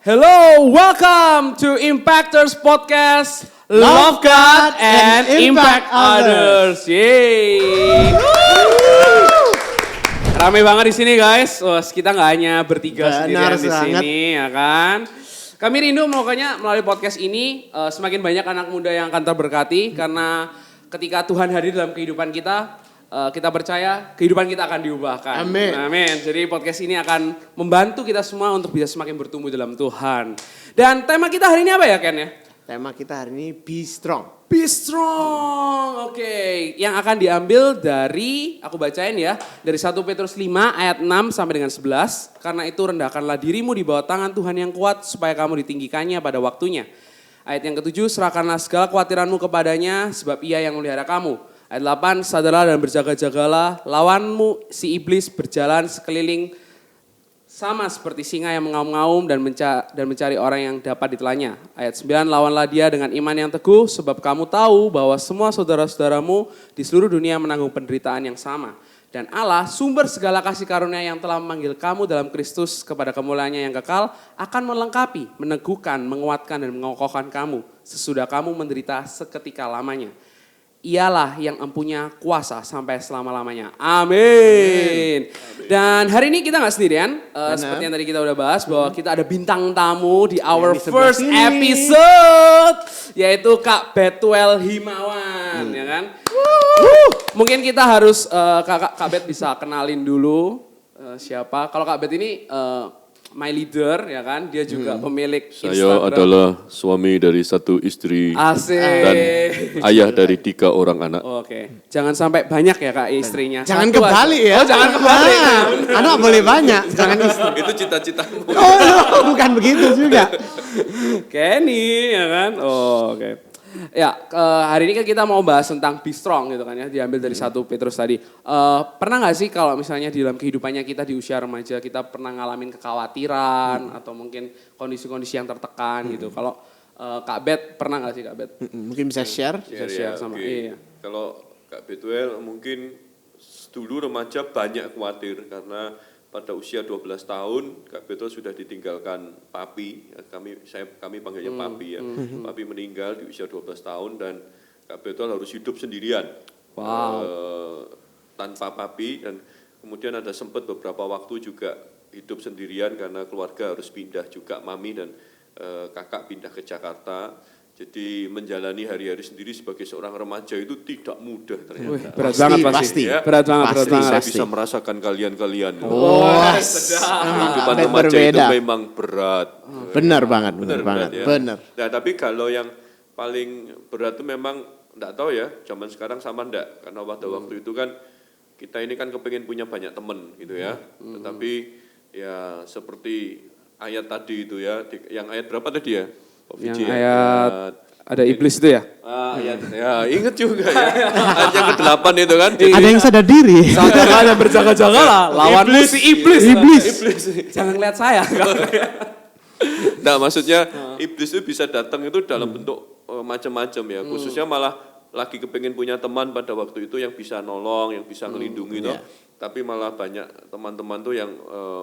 Hello, welcome to Impactors Podcast. Love God and impact others. Yeay. Ramai banget di sini guys. Kita nggak hanya bertiga sendirian di sini, ya kan? Kami rindu pokoknya melalui podcast ini semakin banyak anak muda yang akan terberkati karena ketika Tuhan hadir dalam kehidupan kita, kita percaya kehidupan kita akan diubahkan. Amin. Amin. Jadi podcast ini akan membantu kita semua untuk bisa semakin bertumbuh dalam Tuhan. Dan tema kita hari ini apa ya Ken ya? Tema kita hari ini Be Strong. Be strong, oke. Yang akan diambil dari, aku bacain ya, dari 1 Petrus 5 ayat 6 sampai dengan 11. Karena itu rendahkanlah dirimu di bawah tangan Tuhan yang kuat supaya kamu ditinggikannya pada waktunya. Ayat yang ke-7, serahkanlah segala kekhawatiranmu kepadanya sebab ia yang memelihara kamu. Ayat 8, sadarlah dan berjaga-jagalah, lawanmu si iblis berjalan sekeliling sama seperti singa yang mengaum-ngaum dan mencari orang yang dapat ditelannya. Ayat 9, lawanlah dia dengan iman yang teguh sebab kamu tahu bahwa semua saudara-saudaramu di seluruh dunia menanggung penderitaan yang sama. Dan Allah, sumber segala kasih karunia yang telah memanggil kamu dalam Kristus kepada kemuliaannya yang kekal, akan melengkapi, meneguhkan, menguatkan dan mengokohkan kamu sesudah kamu menderita seketika lamanya. Ialah yang empunya kuasa sampai selama-lamanya. Amin. Dan hari ini kita gak sendirian. Seperti yang tadi kita udah bahas bahwa kita ada bintang tamu di our first episode. Yaitu Kak Bethuel Himawan. Ya kan? Mungkin kita harus Kak Bet bisa kenalin dulu siapa. Kalau Kak Bet ini my leader ya kan, dia juga pemilik Saya Instagram. adalah suami dari satu istri. Asik. Dan ayah dari 3 orang anak. Oke, jangan sampai banyak ya Kak istrinya. Jangan Satu kebalik aja. ya. Oh jangan kebalik. Anak boleh banyak, jangan istri. Itu cita-citamu. Oh, bukan begitu juga. Kenny ya kan. Oh, oke. Ya, hari ini kan kita mau bahas tentang be strong gitu kan ya, diambil dari 1 Petrus tadi. Pernah gak sih kalau misalnya di dalam kehidupannya kita di usia remaja, kita pernah ngalamin kekhawatiran atau mungkin kondisi-kondisi yang tertekan gitu. Kalau Kak Bet, pernah gak sih Kak Bet? Mungkin bisa share. Bisa share sama, iya. Kalau Kak Bethuel mungkin dulu remaja banyak khawatir karena pada usia 12 tahun Kak Bethuel sudah ditinggalkan papi. Kami panggilnya papi ya. Papi meninggal di usia 12 tahun dan Kak Bethuel harus hidup sendirian. Wow. Tanpa papi dan kemudian ada sempat beberapa waktu juga hidup sendirian karena keluarga harus pindah juga, mami dan kakak pindah ke Jakarta. Jadi menjalani hari-hari sendiri sebagai seorang remaja itu tidak mudah ternyata. Berat banget pasti. Ya. Berat banget. Saya bisa merasakan kalian-kalian. Sedap. Kehidupan remaja itu memang berat. Benar banget. Ya. Benar. Nah, tapi kalau yang paling berat itu memang enggak tahu ya, zaman sekarang sama enggak. Karena pada waktu itu kan kita ini kan kepengen punya banyak teman gitu ya. Tetapi ya seperti ayat tadi itu ya, yang ayat berapa tadi ya? Yang ayat ada iblis itu ya? Ya inget juga ya. Ayat yang ke-8 itu kan. Ada yang sadar diri. Sadarlah dan berjaga-jaga lah. Lawanmu si iblis. Iblis. Jangan lihat saya. Nah maksudnya iblis itu bisa datang itu dalam bentuk macam-macam ya. Khususnya malah lagi kepengen punya teman pada waktu itu yang bisa nolong, yang bisa ngelindungi toh. Tapi malah banyak teman-teman tuh yang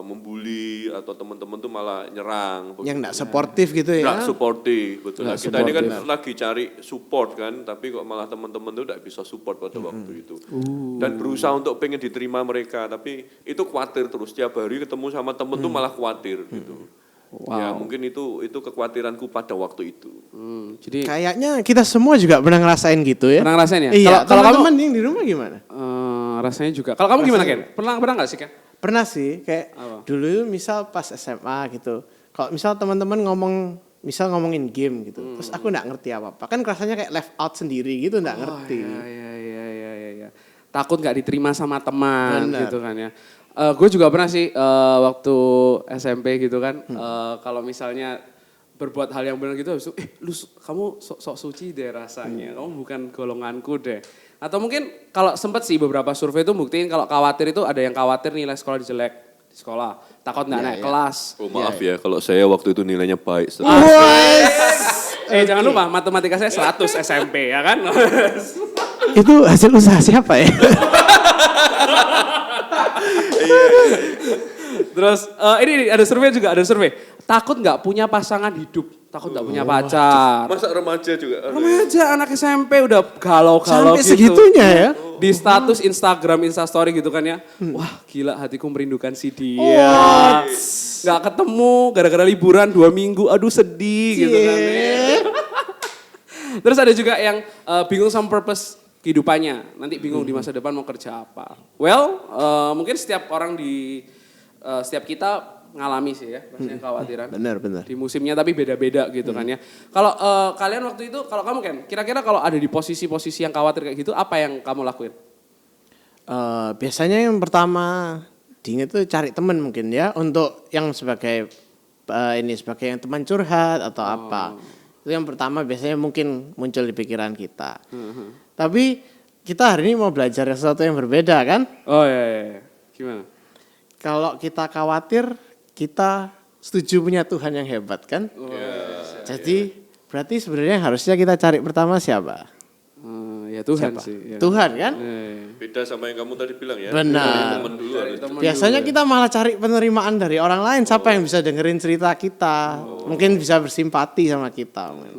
membuli atau teman-teman tuh malah nyerang. Yang enggak suportif gitu ya. Enggak suportif, betul. Nggak Kita ini kan supportive. lagi cari support kan, tapi kok malah teman-teman tuh enggak bisa support pada waktu itu. Dan berusaha untuk pengen diterima mereka, tapi itu khawatir terus. Tiap hari ketemu sama temen tuh malah khawatir gitu. Wow. Ya mungkin itu kekhawatiranku pada waktu itu. Jadi Kayaknya kita semua juga pernah ngerasain gitu ya. pernah ngerasain ya? Iya, Kalau kamu teman-teman yang di rumah gimana? rasanya juga. Kalau kamu gimana Ken? Pernah nggak sih Ken? Pernah sih, kayak Apa? dulu misal pas SMA gitu. Kalau misal teman-teman ngomongin game gitu. Terus aku enggak ngerti apa-apa. Kan rasanya kayak left out sendiri gitu, enggak ngerti. Iya. Takut nggak diterima sama teman Benar. gitu kan ya. Gue juga pernah sih waktu SMP gitu kan. Kalau misalnya berbuat hal yang benar gitu, habis itu, kamu sok suci deh rasanya. Kamu bukan golonganku deh. Atau mungkin kalau sempet sih beberapa survei itu buktiin kalau khawatir itu ada yang khawatir nilai sekolah jelek di sekolah. Takut nggak naik kelas. Oh maaf ya, kalau saya waktu itu nilainya baik. Jangan lupa matematika saya 100 SMP ya kan. Itu hasil usaha siapa ya? Terus ini ada survei juga, takut nggak punya pasangan hidup, takut nggak punya pacar. Masa remaja juga? Remaja anak SMP udah galau-galau Sampai gitu. segitunya ya. Di status Instagram, Instastory gitu kan ya. Wah gila hatiku merindukan si dia. Nggak ketemu gara-gara liburan 2 minggu, aduh sedih gitu kan. Terus ada juga yang bingung sama purpose kehidupannya. Nanti bingung di masa depan mau kerja apa. Well, mungkin setiap orang setiap kita ngalami sih ya, rasanya kekhawatiran. Benar. Di musimnya tapi beda-beda gitu kan ya. Kalau kalian waktu itu, kalau kamu kan, kira-kira kalau ada di posisi-posisi yang khawatir kayak gitu, apa yang kamu lakuin? Biasanya yang pertama diingat tuh cari teman mungkin ya, untuk yang sebagai sebagai yang teman curhat atau apa. Itu yang pertama biasanya mungkin muncul di pikiran kita. Tapi kita hari ini mau belajar sesuatu yang berbeda kan? Oh iya. Gimana? Kalau kita khawatir, kita setuju punya Tuhan yang hebat kan? Jadi berarti sebenarnya harusnya kita cari pertama siapa? Ya Tuhan Siapa? sih. Ya. Tuhan kan? Beda sama yang kamu tadi bilang ya. Benar. Dari teman dulu. harus. Biasanya kita malah cari penerimaan dari orang lain. Siapa yang bisa dengerin cerita kita? Mungkin bisa bersimpati sama kita. Benar.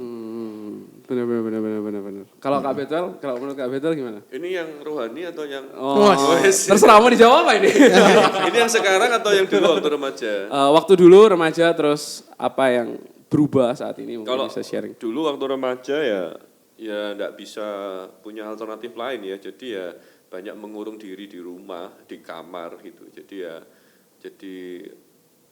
Kalau Kak Betul, kalau menurut Kak Betul gimana? Ini yang rohani atau yang... Terserah mau dijawab apa ini? Ini yang sekarang atau yang dulu waktu remaja? Waktu dulu remaja terus apa yang berubah saat ini mungkin Kalau bisa sharing. dulu waktu remaja ya enggak bisa punya alternatif lain ya. Jadi ya banyak mengurung diri di rumah, di kamar gitu. Jadi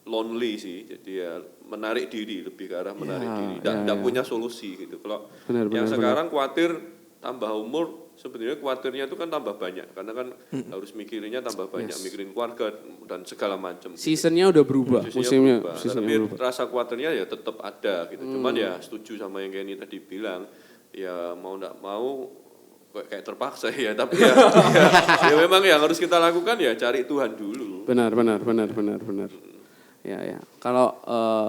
lonely sih. Jadi ya menarik diri, lebih ke arah menarik diri. Enggak punya solusi gitu. Kalau yang sekarang khawatir tambah umur, sebenarnya khawatirnya itu kan tambah banyak. Karena kan harus mikirinnya tambah banyak, mikirin keluarga dan segala macam. Seasonnya udah berubah, musimnya Tapi rasa khawatirnya ya tetap ada gitu. Cuman ya setuju sama yang Kenny tadi bilang, ya mau enggak mau kayak terpaksa ya, tapi ya memang yang harus kita lakukan ya cari Tuhan dulu. Benar. Ya. Kalau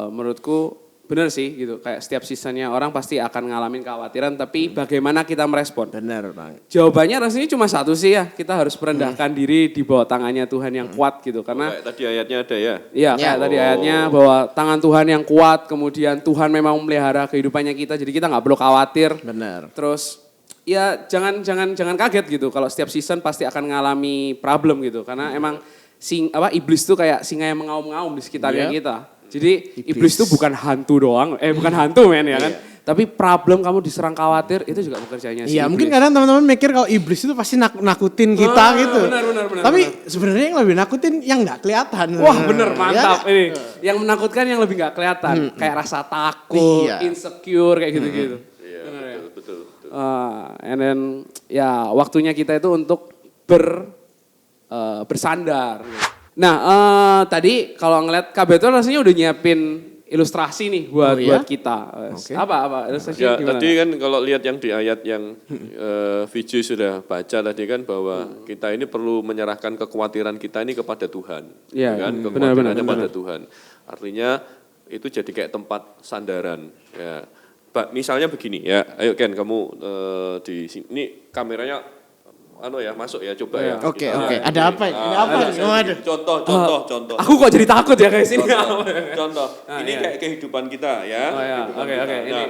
menurutku benar sih gitu. Kayak setiap seasonnya orang pasti akan ngalamin kekhawatiran, tapi bagaimana kita merespon? Benar Bang. Jawabannya rasanya cuma satu sih ya. Kita harus merendahkan diri di bawah tangannya Tuhan yang kuat gitu. Karena Kayak tadi ayatnya ada ya. iya kayak tadi ayatnya bahwa tangan Tuhan yang kuat, kemudian Tuhan memang memelihara kehidupannya kita. Jadi kita nggak perlu khawatir. Benar. Terus ya jangan kaget gitu. Kalau setiap season pasti akan ngalami problem gitu. Karena emang iblis tuh kayak singa yang mengaum-ngaum di sekitarnya kita. Jadi iblis tuh bukan hantu doang, bukan hantu men ya kan. Tapi problem kamu diserang khawatir itu juga pekerjaannya si Iya, iblis. mungkin kadang teman-teman mikir kalau iblis itu pasti nakutin kita gitu. Benar. Tapi sebenarnya yang lebih nakutin yang nggak kelihatan. Wah bener, mantap Ya? ini. Yang menakutkan yang lebih gak kelihatan. Kayak rasa takut, Iya. insecure kayak gitu-gitu. Iya, betul. And then ya waktunya kita itu untuk bersandar. Nah tadi kalau ngeliat Kak Betul rasanya udah nyiapin ilustrasi nih buat kita. Apa ilustrasi Ya, gimana? tadi kan kalau lihat yang di ayat yang Vijay sudah baca tadi kan bahwa kita ini perlu menyerahkan kekhawatiran kita ini kepada Tuhan. Iya, Kan? benar. Kekhawatirannya pada Tuhan. Artinya itu jadi kayak tempat sandaran. Ya. Misalnya begini ya, ayo Ken kamu di sini, ini kameranya masuk ya, coba ya. Oke. Ada apa? Ada apa? Contoh. Aku kok jadi takut ya kayak sini. Contoh, ini kayak kehidupan kita ya. Oh ya, Kehidupan oke. kita. Nah, Ini.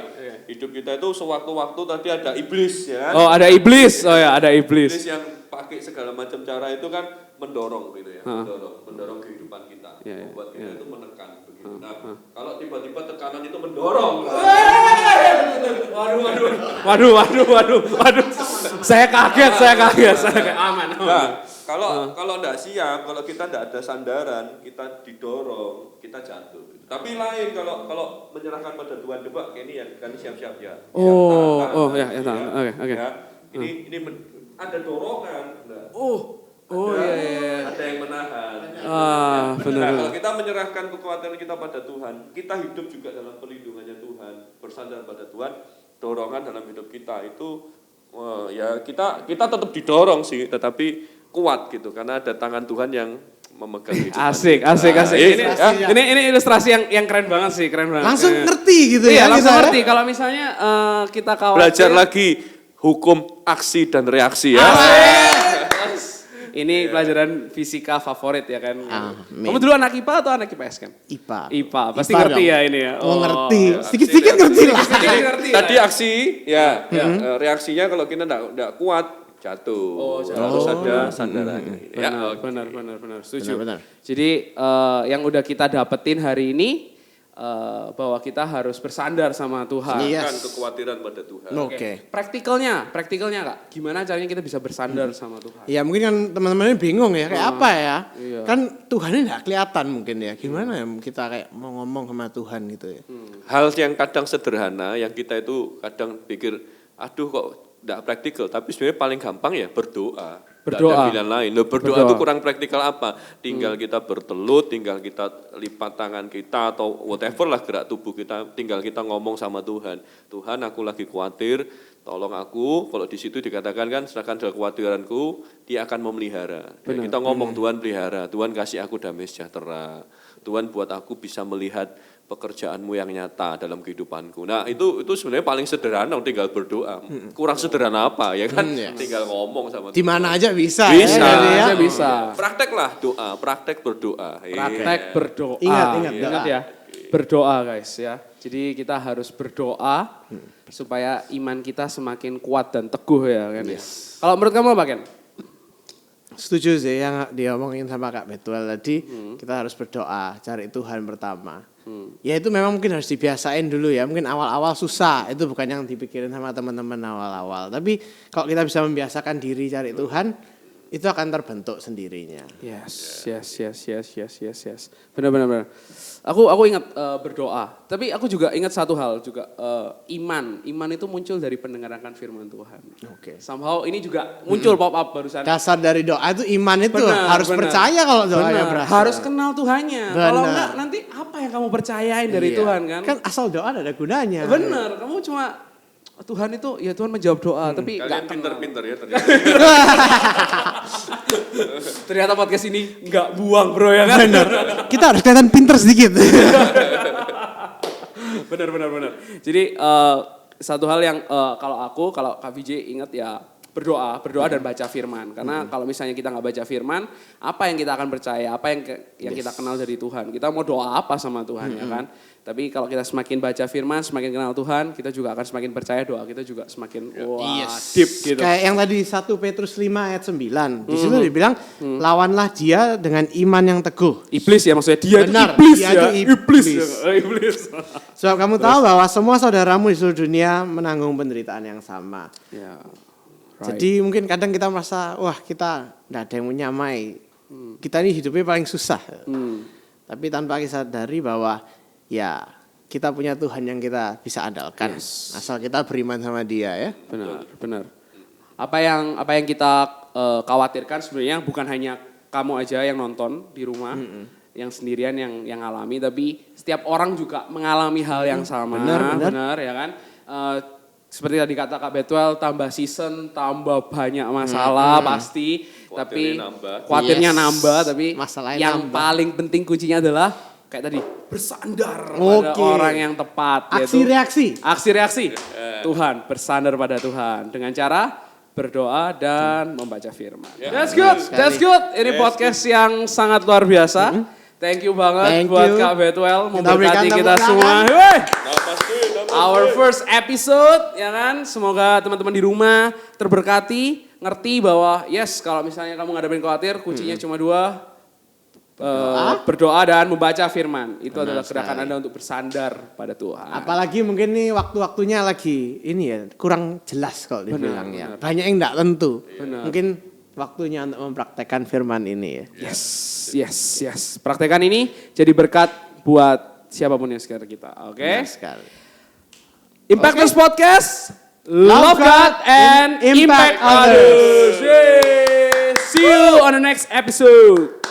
hidup kita itu sewaktu-waktu tadi ada iblis ya. Oh ada iblis, ada iblis. Iblis yang pakai segala macam cara itu kan mendorong gitu ya, mendorong kehidupan kita, membuat kita itu menekan begitu. Nah, kalau tiba-tiba tekanan itu mendorong, Waduh. Saya kaget. Aman. Nah, kalau enggak siap, kalau kita enggak ada sandaran, kita didorong, kita jatuh. Tapi lain kalau menyerahkan pada Tuhan, coba ini ya, kan siap-siap ya. Oke. Ini ada dorongan. Iya. Ada yang menahan. Benar. Nah, kalau kita menyerahkan kekhawatiran kita pada Tuhan, kita hidup juga dalam perlindungannya Tuhan, bersandar pada Tuhan, dorongan dalam hidup kita itu ya kita tetap didorong sih, tetapi kuat gitu karena ada tangan Tuhan yang memegang kehidupan. Asik. Ini ilustrasi yang keren banget sih, Langsung ngerti gitu Iya, ya. langsung kita, ngerti. Kalau misalnya kita khawatir. Belajar lagi hukum aksi dan reaksi ya. Ini pelajaran fisika favorit ya kan. Amin. Kamu dulu anak IPA atau anak IPS kan? IPA. IPA, pasti IPA ngerti dong. ya ini ya. Oh, ngerti. ya, Sedikit-sedikit aksi ngerti lah. Sedikit ngerti Tadi lah ya. aksi, reaksinya kalau kita enggak kuat jatuh. Harus ada sandarannya. Benar, setuju. Benar. Jadi yang udah kita dapetin hari ini bahwa kita harus bersandar sama Tuhan. Iya. Kan kekhawatiran pada Tuhan. Oke. Praktikalnya Kak, gimana caranya kita bisa bersandar sama Tuhan? Ya mungkin kan teman-teman ini bingung ya, kayak apa ya? Iya. Kan Tuhannya nggak kelihatan mungkin ya. Gimana ya kita kayak mau ngomong sama Tuhan gitu ya? Hal yang kadang sederhana yang kita itu kadang pikir, aduh kok enggak praktikal, tapi sebenarnya paling gampang ya berdoa. Nggak Berdoa. ada pilihan lain. Loh, berdoa Berdoa. itu kurang praktikal apa? Tinggal kita bertelut, tinggal kita lipat tangan kita atau whatever lah gerak tubuh kita, tinggal kita ngomong sama Tuhan. Tuhan, aku lagi khawatir, tolong aku. Kalau di situ dikatakan kan, serahkan segala kekhawatiranku, dia akan memelihara. Ya, kita ngomong Tuhan pelihara, Tuhan kasih aku damai sejahtera. Tuhan buat aku bisa melihat pekerjaanmu yang nyata dalam kehidupanku. Nah itu sebenarnya paling sederhana, tinggal berdoa. Kurang sederhana apa ya kan? Tinggal ngomong sama Di mana aja bisa. Bisa. Ya, jadi ya. Aja bisa. Prakteklah doa, praktek berdoa. Praktek berdoa. Ingat doa. ya. Berdoa guys ya. Jadi kita harus berdoa supaya iman kita semakin kuat dan teguh ya kan ya. Kalau menurut kamu apa Ken? Setuju sih yang diomongin sama Kak Betuel tadi, kita harus berdoa, cari Tuhan pertama. Ya itu memang mungkin harus dibiasain dulu ya, mungkin awal-awal susah, itu bukan yang dipikirin sama teman-teman awal-awal. Tapi kalau kita bisa membiasakan diri cari Tuhan, itu akan terbentuk sendirinya. Yes. Benar. Aku ingat berdoa. Tapi aku juga ingat satu hal juga iman. Iman itu muncul dari pendengaran firman Tuhan. Oke. Somehow ini juga muncul pop up barusan. Dasar dari doa itu iman itu Benar, harus benar. percaya kalau doanya Benar. berhasil. Harus kenal Tuhannya. Benar. Kalau enggak nanti apa yang kamu percayain dari Iya. Tuhan kan? Kan asal doa ada gunanya. Benar, kamu cuma Tuhan itu ya Tuhan menjawab doa, tapi Kalian enggak kenal. pinter-pinter ya ternyata. Ternyata podcast ini enggak buang bro ya kan? Benar. Kita harus kelihatan pinter sedikit. Benar. Jadi satu hal yang kalau Kak VJ ingat ya berdoa dan baca firman. Karena kalau misalnya kita nggak baca firman, apa yang kita akan percaya, apa yang kita kenal dari Tuhan. Kita mau doa apa sama Tuhan ya kan. Tapi kalau kita semakin baca firman, semakin kenal Tuhan, kita juga akan semakin percaya doa kita juga semakin deep gitu. Kayak yang tadi 1 Petrus 5 ayat 9. Di situ dibilang lawanlah dia dengan iman yang teguh. Iblis ya maksudnya dia Benar, itu iblis dia ya. itu iblis. Iblis. Sebab kamu tahu bahwa semua saudaramu di seluruh dunia menanggung penderitaan yang sama. Ya. Jadi mungkin kadang kita merasa, wah kita tidak ada yang menyamai. Kita ini hidupnya paling susah. Tapi tanpa kita sadari bahwa ya kita punya Tuhan yang kita bisa andalkan. Asal kita beriman sama Dia ya. Benar. Apa yang kita khawatirkan sebenarnya bukan hanya kamu aja yang nonton di rumah, yang sendirian yang alami, tapi setiap orang juga mengalami hal yang sama. Benar ya kan? Seperti tadi kata Kak Betuel, tambah season, tambah banyak masalah pasti. Tapi khawatirnya nambah, tapi Masalahnya yang nambah. paling penting kuncinya adalah kayak tadi bersandar pada orang yang tepat. Aksi reaksi. Tuhan, bersandar pada Tuhan dengan cara berdoa dan membaca firman. That's good. Ini podcast yang sangat luar biasa. Thank you banget buat Kak Betuel memberkati kita semua. Our first episode, ya kan? Semoga teman-teman di rumah terberkati, ngerti bahwa yes, kalau misalnya kamu ngadepin khawatir, kuncinya cuma 2, berdoa dan membaca firman. Itu adalah gerakan Anda untuk bersandar pada Tuhan. Apalagi mungkin nih waktu-waktunya lagi ini ya kurang jelas kalau dibilang ya. Banyak yang tidak tentu. Mungkin waktunya untuk mempraktekkan firman ini ya. Yes. Praktekan ini jadi berkat buat siapapun yang sekitar kita. Oke? Benar sekali. Impactors Podcast, love God and impact others. See you on the next episode.